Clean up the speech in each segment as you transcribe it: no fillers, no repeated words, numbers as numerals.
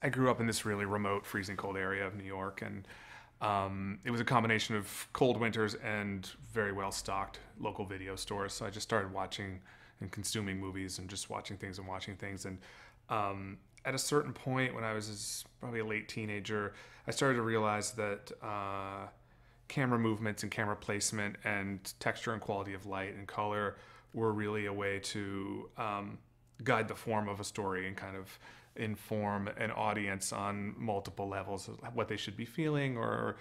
I grew up in this really remote, freezing cold area of New York, and it was a combination of cold winters and very well stocked local video stores. So I just started watching and consuming movies and just watching things and watching things. And at a certain point, when I was probably a late teenager, I started to realize that camera movements and camera placement and texture and quality of light and color were really a way to guide the form of a story and kind of inform an audience on multiple levels of what they should be feeling, or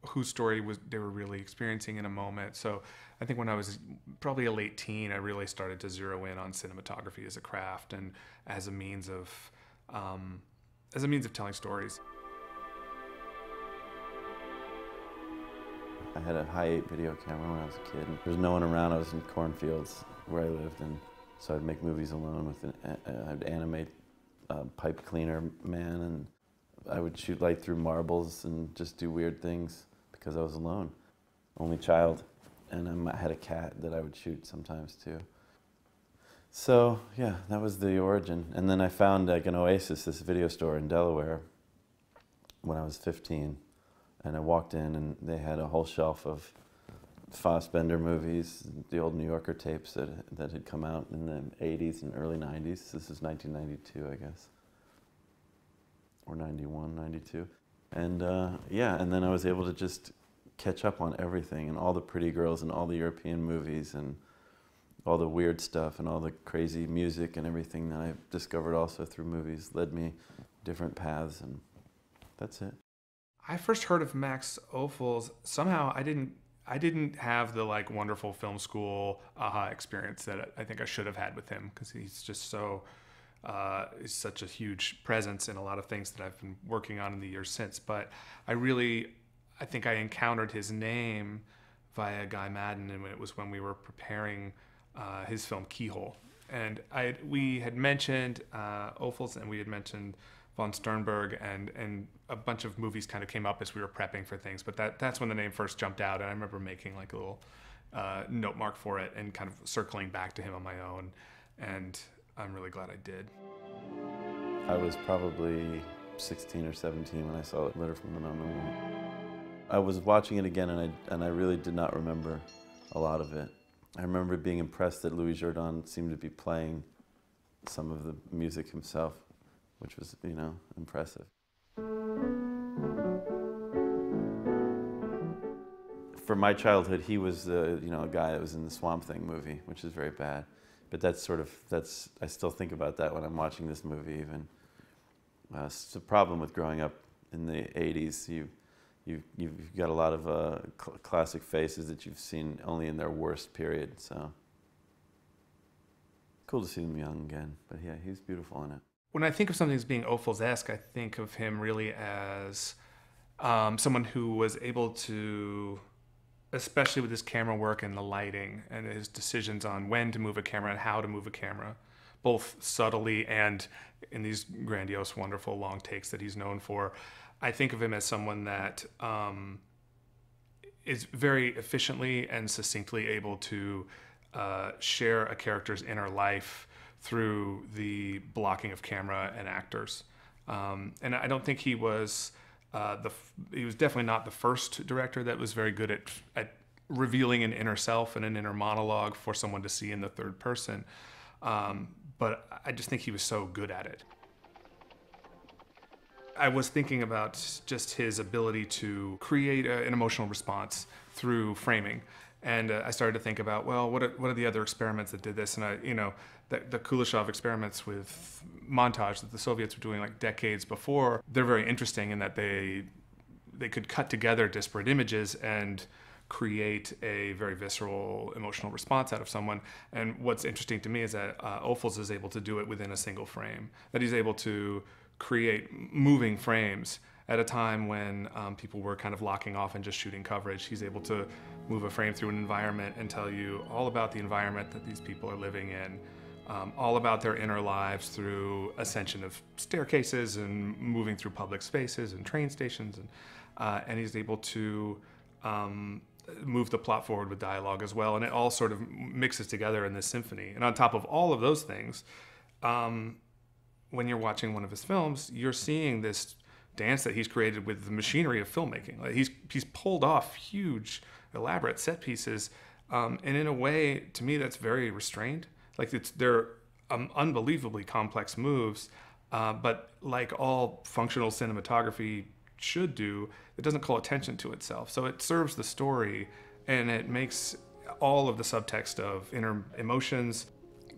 whose story they were really experiencing in a moment. So I think when I was probably a late teen, I really started to zero in on cinematography as a craft and as a means of telling stories. I had a high-8 video camera when I was a kid. There was no one around. I was in cornfields where I lived, and so I'd make movies alone with I'd animate a pipe cleaner man, and I would shoot light through marbles and just do weird things because I was alone. Only child, and I had a cat that I would shoot sometimes too. So yeah, that was the origin. And then I found like an oasis, this video store in Delaware, when I was 15. And I walked in and they had a whole shelf of Fassbender movies, the old New Yorker tapes that had come out in the 80s and early 90s. This is 1992, I guess, or 91, 92. And yeah, and then I was able to just catch up on everything and all the pretty girls and all the European movies and all the weird stuff and all the crazy music and everything that I discovered also through movies led me different paths, and that's it. I first heard of Max Ophuls. Somehow I didn't have the like wonderful film school aha experience that I think I should have had with him, because he's just so he's such a huge presence in a lot of things that I've been working on in the years since. But I think I encountered his name via Guy Madden, and it was when we were preparing his film Keyhole. And we had mentioned Ophuls, and we had mentioned von Sternberg, and a bunch of movies kind of came up as we were prepping for things. But that's when the name first jumped out, and I remember making like a little note mark for it and kind of circling back to him on my own. And I'm really glad I did. I was probably 16 or 17 when I saw Letter from an Unknown Woman. I was watching it again, and I really did not remember a lot of it. I remember being impressed that Louis Jourdan seemed to be playing some of the music himself, which was, you know, impressive. For my childhood, he was you know, a guy that was in the Swamp Thing movie, which is very bad. But I still think about that when I'm watching this movie even. It's a problem with growing up in the 80s. You've got a lot of classic faces that you've seen only in their worst period, so. Cool to see them young again, but yeah, he's beautiful in it. When I think of something as being Ophuls-esque, I think of him really as someone who was able to, especially with his camera work and the lighting and his decisions on when to move a camera and how to move a camera, both subtly and in these grandiose, wonderful long takes that he's known for. I think of him as someone that is very efficiently and succinctly able to share a character's inner life through the blocking of camera and actors. And I don't think he was definitely not the first director that was very good at revealing an inner self and an inner monologue for someone to see in the third person. But I just think he was so good at it. I was thinking about just his ability to create an emotional response through framing. And I started to think about, well, what are the other experiments that did this? And the Kuleshov experiments with montage that the Soviets were doing like decades before, they're very interesting in that they could cut together disparate images and create a very visceral emotional response out of someone. And what's interesting to me is that Ophuls is able to do it within a single frame, that he's able to create moving frames at a time when people were kind of locking off and just shooting coverage. He's able to move a frame through an environment and tell you all about the environment that these people are living in, all about their inner lives through ascension of staircases and moving through public spaces and train stations. And he's able to move the plot forward with dialogue as well. And it all sort of mixes together in this symphony. And on top of all of those things, when when you're watching one of his films, you're seeing this dance that he's created with the machinery of filmmaking. Like he's pulled off huge, elaborate set pieces, and in a way, to me, that's very restrained. Like they're unbelievably complex moves, but like all functional cinematography should do, it doesn't call attention to itself. So it serves the story, and it makes all of the subtext of inner emotions,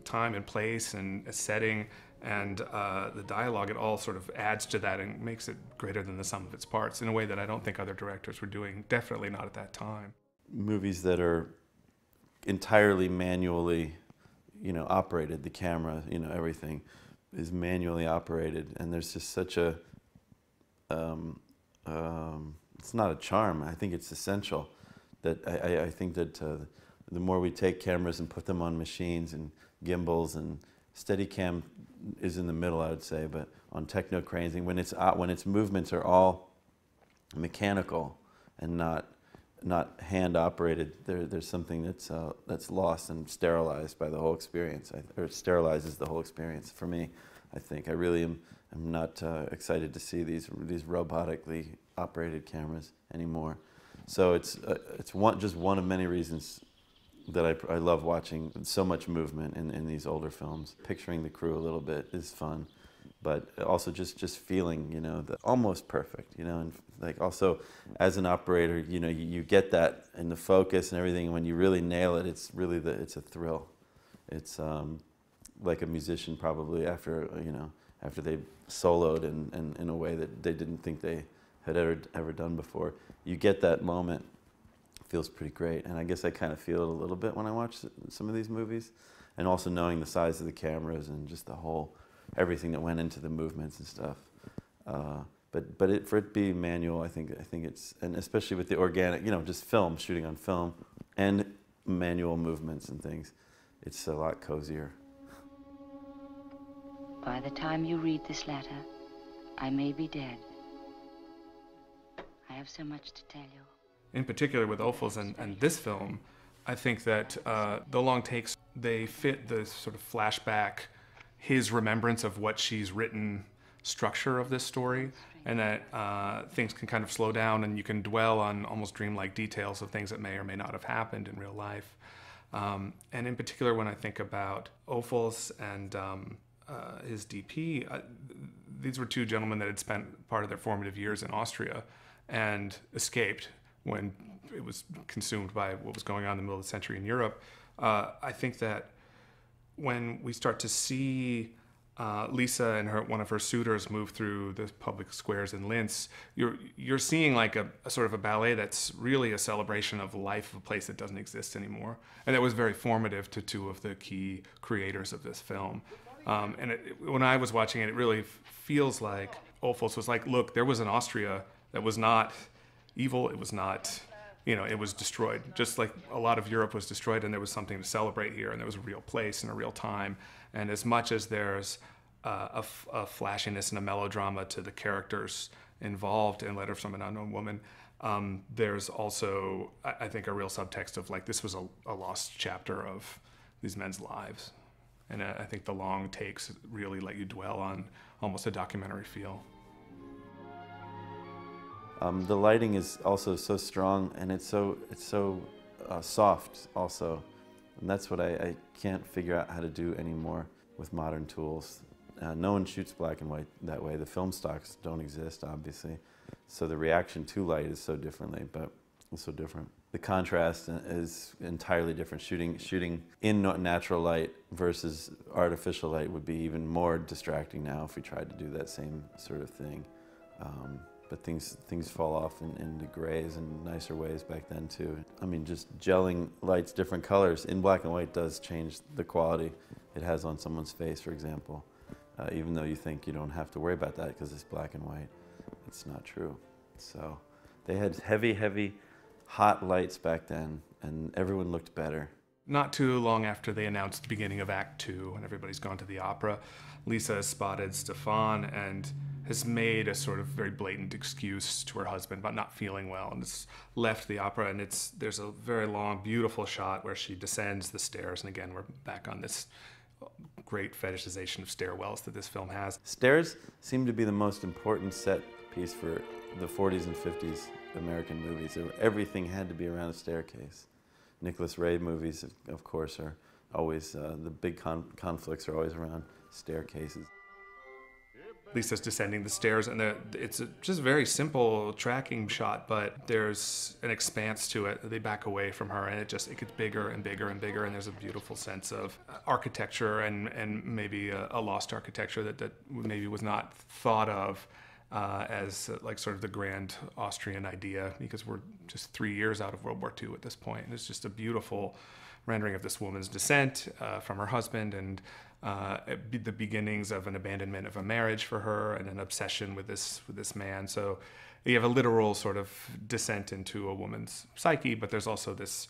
time and place, and a setting, and the dialogue, it all sort of adds to that and makes it greater than the sum of its parts in a way that I don't think other directors were doing, definitely not at that time. Movies that are entirely manually, operated, the camera, everything is manually operated, and there's just such a, it's not a charm, I think it's essential, that I think that the more we take cameras and put them on machines and gimbals, and Steadicam is in the middle, I would say, but on techno cranes, and when its movements are all mechanical and not hand operated, there's something that's lost and sterilized by the whole experience, or sterilizes the whole experience for me. I think I really am not excited to see these robotically operated cameras anymore. So it's just one of many reasons that I love watching so much movement in these older films. Picturing the crew a little bit is fun, but also just feeling, the almost perfect, and like also as an operator, you get that in the focus and everything. And when you really nail it, it's really it's a thrill. It's like a musician probably after they soloed in a way that they didn't think they had ever done before. You get that moment. Feels pretty great, and I guess I kind of feel it a little bit when I watch some of these movies, and also knowing the size of the cameras and just everything that went into the movements and stuff. But for it to be manual, I think it's, and especially with the organic, just shooting on film, and manual movements and things, it's a lot cozier. By the time you read this letter, I may be dead. I have so much to tell you. In particular with Ophüls and this film, I think that the long takes, they fit the sort of flashback, his remembrance of what she's written structure of this story, and that things can kind of slow down and you can dwell on almost dreamlike details of things that may or may not have happened in real life. And in particular, when I think about Ophüls and his DP, these were two gentlemen that had spent part of their formative years in Austria and escaped when it was consumed by what was going on in the middle of the century in Europe. I think that when we start to see Lisa and one of her suitors move through the public squares in Linz, you're seeing like a sort of a ballet that's really a celebration of the life of a place that doesn't exist anymore. And that was very formative to two of the key creators of this film. When I was watching it, it really feels like Ophüls was like, look, there was an Austria that was not evil, it was not, it was destroyed. Just like a lot of Europe was destroyed, and there was something to celebrate here, and there was a real place and a real time. And as much as there's a flashiness and a melodrama to the characters involved in Letter from an Unknown Woman, there's also, I think, a real subtext of like, this was a lost chapter of these men's lives. And I think the long takes really let you dwell on almost a documentary feel. The lighting is also so strong, and it's so soft also, and that's what I can't figure out how to do anymore with modern tools. No one shoots black and white that way. The film stocks don't exist, obviously, so the reaction to light is so differently, but it's so different. The contrast is entirely different. Shooting in natural light versus artificial light would be even more distracting now if we tried to do that same sort of thing. But things fall off into grays and nicer ways back then too. I mean, just gelling lights, different colors in black and white does change the quality it has on someone's face, for example. Even though you think you don't have to worry about that because it's black and white, it's not true. So they had heavy, hot lights back then, and everyone looked better. Not too long after they announced the beginning of Act 2 and everybody's gone to the opera, Lisa has spotted Stefan and has made a sort of very blatant excuse to her husband about not feeling well, and has left the opera, and there's a very long, beautiful shot where she descends the stairs, and again, we're back on this great fetishization of stairwells that this film has. Stairs seem to be the most important set piece for the 40s and 50s American movies. Everything had to be around a staircase. Nicholas Ray movies, of course, are always, the big conflicts are always around staircases. Lisa's descending the stairs, and it's just a very simple tracking shot, but there's an expanse to it. They back away from her, and it gets bigger and bigger and bigger, and there's a beautiful sense of architecture and maybe a lost architecture that maybe was not thought of as like sort of the grand Austrian idea, because we're just 3 years out of World War II at this point. And it's just a beautiful rendering of this woman's descent from her husband, and the beginnings of an abandonment of a marriage for her and an obsession with this man. So you have a literal sort of descent into a woman's psyche, but there's also this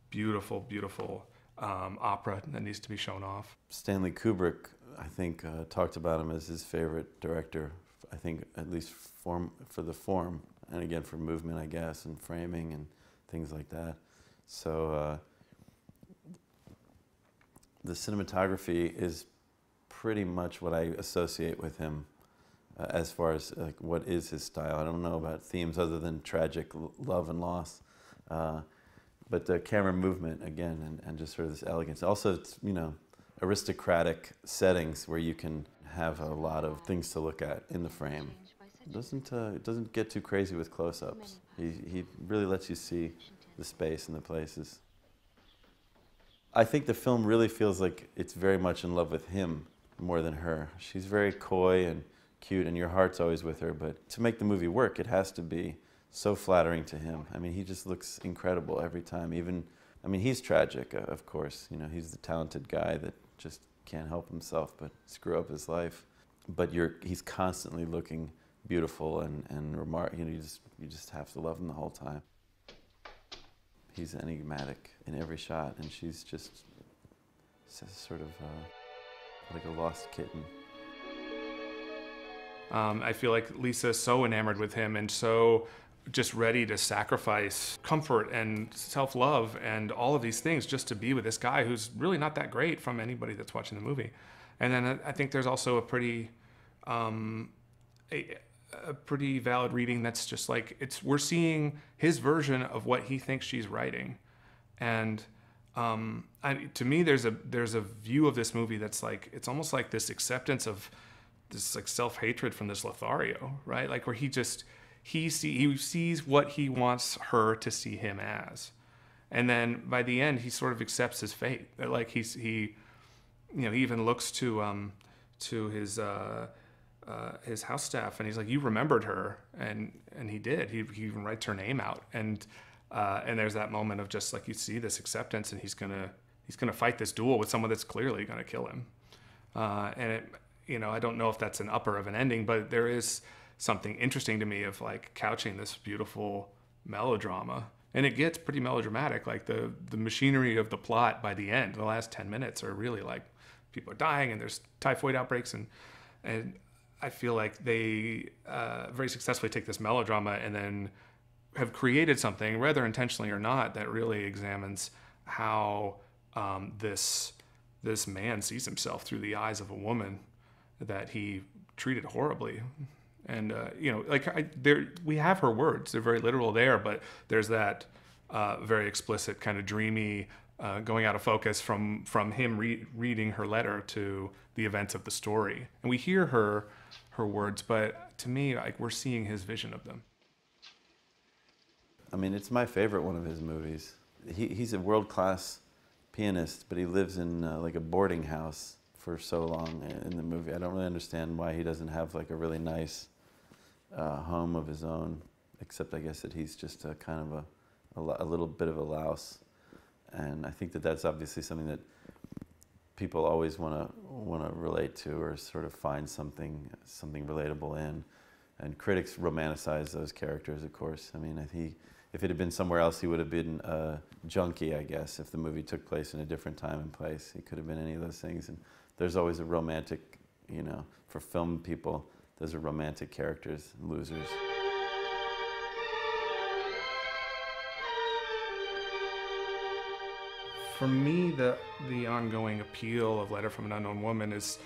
beautiful, beautiful opera that needs to be shown off. Stanley Kubrick, I think, talked about him as his favorite director, I think, at least for the form, and again for movement, I guess, and framing and things like that. So the cinematography is pretty much what I associate with him as far as like what is his style. I don't know about themes other than tragic love and loss, but the camera movement again, and just sort of this elegance. Also, it's, you know, aristocratic settings where you can have a lot of things to look at in the frame. It doesn't get too crazy with close-ups. He really lets you see the space and the places. I think the film really feels like it's very much in love with him more than her. She's very coy and cute, and your heart's always with her, but to make the movie work, it has to be so flattering to him. I mean, he just looks incredible every time. Even, I mean, he's tragic, of course. You know, he's the talented guy that just can't help himself but screw up his life. But he's constantly looking beautiful and you know, you just have to love him the whole time. He's enigmatic in every shot, and she's just sort of like a lost kitten. I feel like Lisa's so enamored with him and so just ready to sacrifice comfort and self-love and all of these things just to be with this guy who's really not that great from anybody that's watching the movie. And then I think there's also a pretty valid reading that's just like, we're seeing his version of what he thinks she's writing. And to me, there's a view of this movie that's like, it's almost like this acceptance of this like self-hatred from this Lothario, right? Like where he sees what he wants her to see him as. And then by the end, he sort of accepts his fate. That like he you know, he even looks to his house staff, and he's like, "You remembered her," and he did. He even writes her name out, and there's that moment of just like you see this acceptance, and he's gonna fight this duel with someone that's clearly gonna kill him. And it, you know, I don't know if that's an upper of an ending, but there is something interesting to me of like couching this beautiful melodrama, and it gets pretty melodramatic. Like the machinery of the plot by the end, the last 10 minutes are really like people are dying and there's typhoid outbreaks, and I feel like they very successfully take this melodrama and then have created something, whether intentionally or not, that really examines how this man sees himself through the eyes of a woman that he treated horribly. And you know, like we have her words; they're very literal there, but there's that very explicit kind of dreamy going out of focus from him reading her letter to the events of the story, and we hear her words, but to me, like we're seeing his vision of them. I mean, it's my favorite one of his movies. He's a world-class pianist, but he lives in like a boarding house for so long in the movie. I don't really understand why he doesn't have like a really nice home of his own, except I guess that he's just a kind of a little bit of a louse. And I think that that's obviously something that people always want to relate to, or sort of find something relatable in. And critics romanticize those characters, of course. I mean, if it had been somewhere else, he would have been a junkie, I guess. If the movie took place in a different time and place, he could have been any of those things. And there's always a romantic, you know, for film people, those are romantic characters, losers. For me, the ongoing appeal of Letter from an Unknown Woman is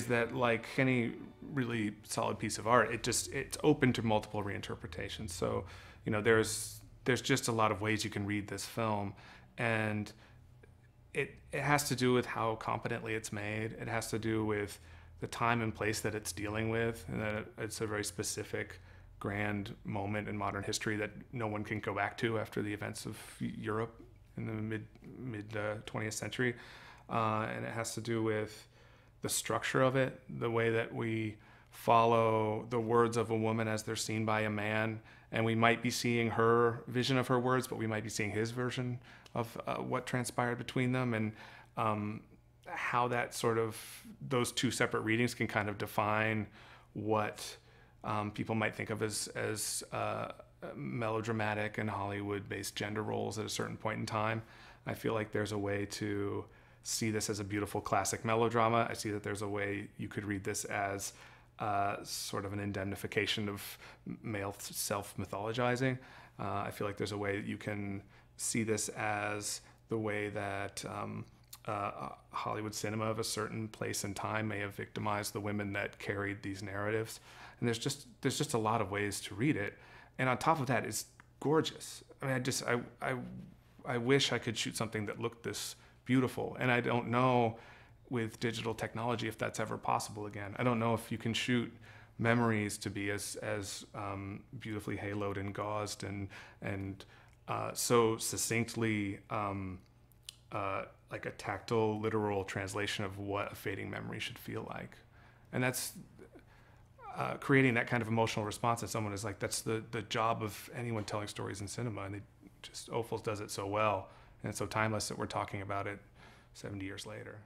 that, like any really solid piece of art, it's open to multiple reinterpretations. So, there's just a lot of ways you can read this film, and it has to do with how competently it's made. It has to do with the time and place that it's dealing with, and that it's a very specific, grand moment in modern history that no one can go back to after the events of Europe in the mid 20th century. And it has to do with the structure of it, the way that we follow the words of a woman as they're seen by a man, and we might be seeing her vision of her words, but we might be seeing his version of what transpired between them, and how that those two separate readings can kind of define what people might think of as melodramatic and Hollywood-based gender roles at a certain point in time. I feel like there's a way to see this as a beautiful classic melodrama. I see that there's a way you could read this as sort of an indemnification of male self-mythologizing. I feel like there's a way that you can see this as the way that Hollywood cinema of a certain place and time may have victimized the women that carried these narratives. And there's just a lot of ways to read it. And on top of that, it's gorgeous. I mean, I wish I could shoot something that looked this beautiful. And I don't know with digital technology if that's ever possible again. I don't know if you can shoot memories to be as beautifully haloed and gauzed and so succinctly like a tactile, literal translation of what a fading memory should feel like. And that's creating that kind of emotional response that someone is like, that's the job of anyone telling stories in cinema. And Ophuls does it so well, and it's so timeless that we're talking about it 70 years later.